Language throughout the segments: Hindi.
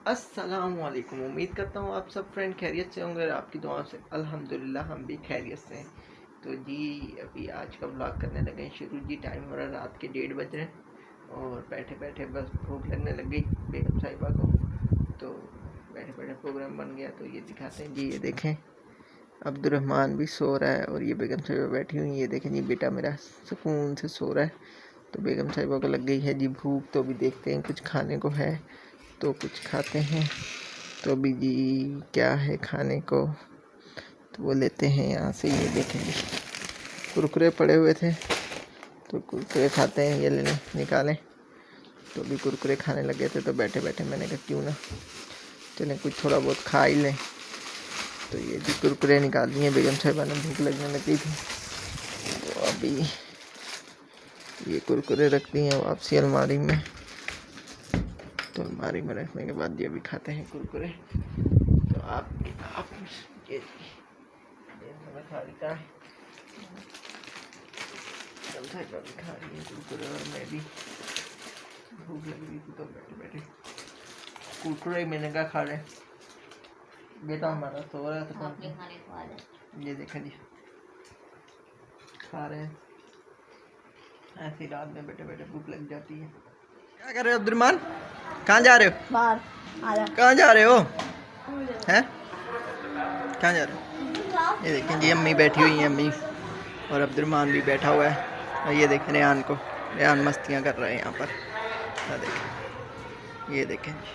अस्सलामुअलैकुम। उम्मीद करता हूँ आप सब फ्रेंड खैरियत से होंगे और आपकी दुआओं से अल्हम्दुलिल्लाह हम भी खैरियत से हैं। तो जी अभी आज का व्लॉग करने लगे हैं शुरू। जी टाइम हो रहा है रात के 1:30 बज रहे हैं और बैठे बैठे बस भूख लगने लग गई बेगम साहिबा को, तो बैठे बैठे प्रोग्राम बन गया। तो ये दिखाते हैं जी, ये देखें अब्दुर्रहमान भी सो रहा है और ये बेगम साहिबा बैठी हुई। ये देखें जी बेटा मेरा सुकून से सो रहा है। तो बेगम साहिबा को लग गई है जी भूख, तो अभी देखते हैं कुछ खाने को है तो कुछ खाते हैं। तो अभी जी क्या है खाने को, तो वो लेते हैं यहाँ से। ये देखेंगे कुरकुरे पड़े हुए थे तो कुरकुरे खाते हैं, ये ले लें निकालें। तो अभी कुरकुरे खाने लगे थे तो बैठे बैठे मैंने कहा क्यों ना चलें कुछ थोड़ा बहुत खा ही लें। तो ये जी कुरकुरे निकाल दिए बेगम साहिबा ने, भूख लगने लगी थी तो अभी ये कुरकुरे रख दिए वापसी अलमारी में। तो अलमारी में रखने के बाद ये भी खाते हैं कुरकुरे। तो आप ये खा रही का खा रही है कुरकुरे और मैं भी भूख लग रही थी तो बैठे बैठे कुरकुरे मैंने कहा खा रहे। बेटा हमारा सो रहा था, ये देखा जी खा रहे हैं। ऐसी रात में बैठे बैठे भूख लग जाती है। क्या कर रहे हो अब्दुर्रहमान? कहाँ जा रहे हो? बाहर। कहाँ जा रहे हो? हैं? कहाँ जा रहे हो? ये देखें जी अम्मी बैठी हुई हैं, अम्मी और अब्दुर्रहमान भी बैठा हुआ है। और ये देखें रेहान को, रेहान मस्तियाँ कर रहे हैं यहाँ पर। ये देखें जी,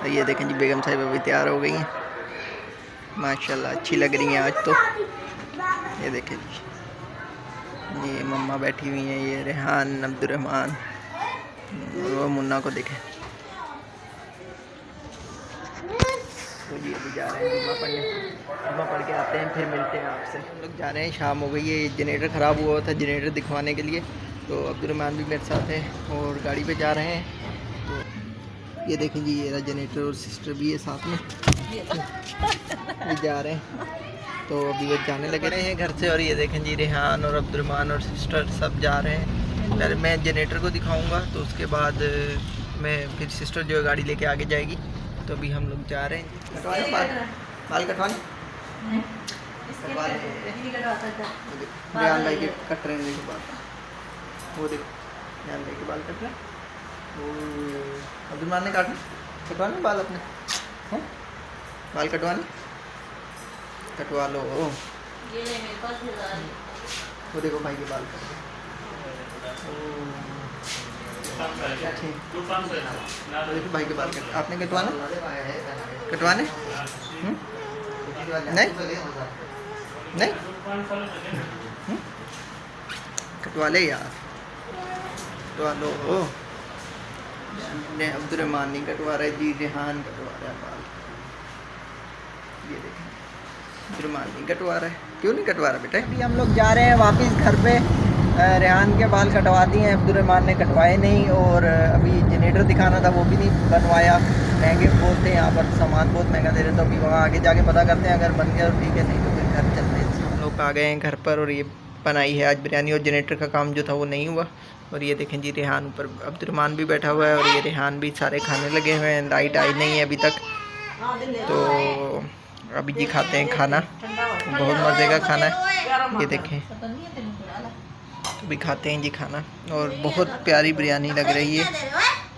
और ये देखें जी बेगम साहिबा भी तैयार हो गई हैं माशाल्लाह, अच्छी लग रही हैं आज तो। ये देखें जी ये मम्मा बैठी हुई हैं, ये रेहान अब्दुर्रहमान और वो मुन्ना को देखें। तो जी अभी जा रहे हैं जुम्मा पढ़ने, जुम्मा पढ़ के आते हैं फिर मिलते हैं आपसे। हम लोग जा रहे हैं, शाम हो गई है, जनरेटर ख़राब हुआ था जनरेटर दिखवाने के लिए। तो अब्दुर्रहमान भी मेरे साथ है और गाड़ी पे जा रहे हैं। तो ये देखें जी ये रहा जनरेटर और सिस्टर भी है साथ में, ये जा रहे हैं। तो अभी वो जाने लगे रहे हैं घर से। और ये देखें जी रेहान और अब्दुर्रहमान और सिस्टर सब जा रहे हैं। पहले मैं जनरेटर को दिखाऊंगा तो उसके बाद मैं फिर सिस्टर जो है गाड़ी लेके आगे जाएगी। तो अभी हम लोग जा रहे हैं। कटवाने बाल कटवाने रेहान भाई के कट रहे हैं, देखो बाल, वो देखो रेहान भाई के बाल कट रहे हैं। अब्दुर्रहमान ने कटवाने बाल अपने हैं, बाल कटवा लो। वो देखो भाई के बाल कट देखो भाई के बाल कट। आपने कटवाने नहीं नहीं कटवा ले यार, कटवा लो। अब्दुर्रहमान नहीं कटवा रहे जी, रेहान कटवा रहा है बाल। ये देखें अब्दुर्रहमान नहीं कटवा रहा है। क्यों नहीं कटवा रहा बेटा? अभी हम लोग जा रहे हैं वापस घर पे। रेहान के बाल कटवा दिए हैं, अब्दुर्रहमान ने कटवाए नहीं। और अभी जनरेटर दिखाना था वो भी नहीं बनवाया, महंगे बहुत थे यहाँ पर, सामान बहुत महंगा दे रहे। तो अभी वहाँ आगे जाके पता करते हैं, अगर बन गया तो ठीक है, नहीं तो फिर घर चलते हैं। हम लोग आ गए हैं घर पर और ये बनाई है आज बिरयानी और जनरेटर का काम जो था वो नहीं हुआ। और ये देखें जी रेहान ऊपर, अब्दुर्रहमान भी बैठा हुआ है और ये रेहान भी सारे खाने लगे हुए हैं। लाइट आई नहीं है अभी तक। तो अभी जी खाते हैं खाना, बहुत मज़े का खाना है। ये देखें अभी खाते हैं जी खाना और बहुत प्यारी बिरयानी लग रही है,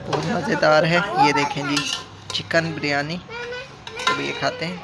बहुत मज़ेदार है। ये देखें जी चिकन बिरयानी। तो ये खाते हैं।